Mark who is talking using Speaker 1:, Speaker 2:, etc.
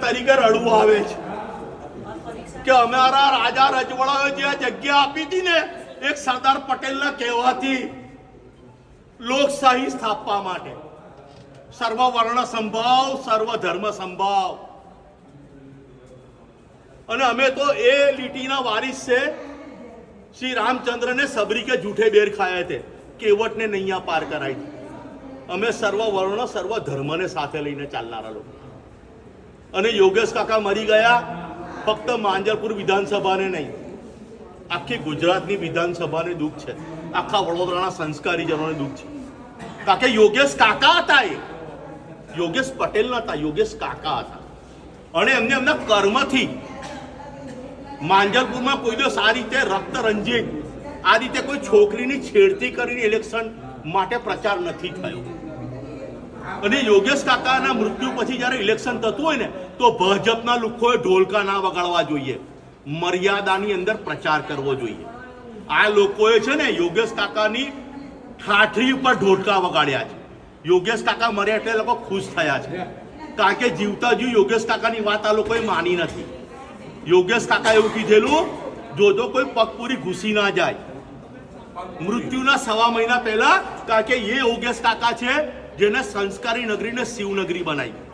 Speaker 1: તરીકે રડવું આવે છે કે અમારા રાજા રજવાડાઓએ જે જગ્યા આપી હતી ને એક સરદાર પટેલના કહેવાથી લોકશાહી સ્થાપવા માટે, સર્વ વર્ણ સંભાવ, સર્વ ધર્મ સંભાવ, અને અમે તો એ લીટીના વારિસ છે। શ્રી રામચંદ્રને સબરી કે જૂઠે બેર ખાયા थे, કેવટને નૈયા પાર કરાઈ। અમે સર્વ વર્ણ સર્વ ધર્મને સાથે લઈને ચાલનારા લોકો। અને યોગેશ કાકા મરી ગયા ફક્ત માંજલપુર વિધાનસભાને નહીં, આખી ગુજરાતની વિધાનસભાને દુઃખ છે, આખા વડોદરાના સંસ્કારીજનોને દુઃખ છે। કારણ કે યોગેશ કાકા હતા, એ યોગેશ પટેલ નતા, યોગેશ કાકા હતા। અને એમને એમના કર્મથી માંજલપુરમાં કોઈ દિવસ આ રીતે રક્ત રંજિત, આ રીતે કોઈ છોકરીની છેડતી કરીને ઇલેક્શન માટે પ્રચાર નથી થયો। અને યોગેશ કાકાના મૃત્યુ પછી જ્યારે ઇલેક્શન થતું હોય ને તો ભાજપના લોકોએ ઢોલકા ના વગાડવા જોઈએ, મર્યાદાની અંદર પ્રચાર કરવો જોઈએ। આ લોકોએ છે ને યોગેશ કાકાની ઠાઠરી ઉપર ઢોલકા વગાડ્યા છે। યોગેશ કાકા મર્યા એટલે લોકો ખુશ થયા છે, કારણ કે જીવતા જીવ યોગેશ કાકાની વાત આ લોકોએ માની નથી। યોગેશ કાકા એવું કીધેલું, જોજો કોઈ પગ પૂરી ઘૂસી ના જાય મૃત્યુના 1.5 મહિના પહેલા, કારણ કે એ યોગેશ કાકા છે જેને સંસ્કારી નગરીને શિવનગરી બનાવી।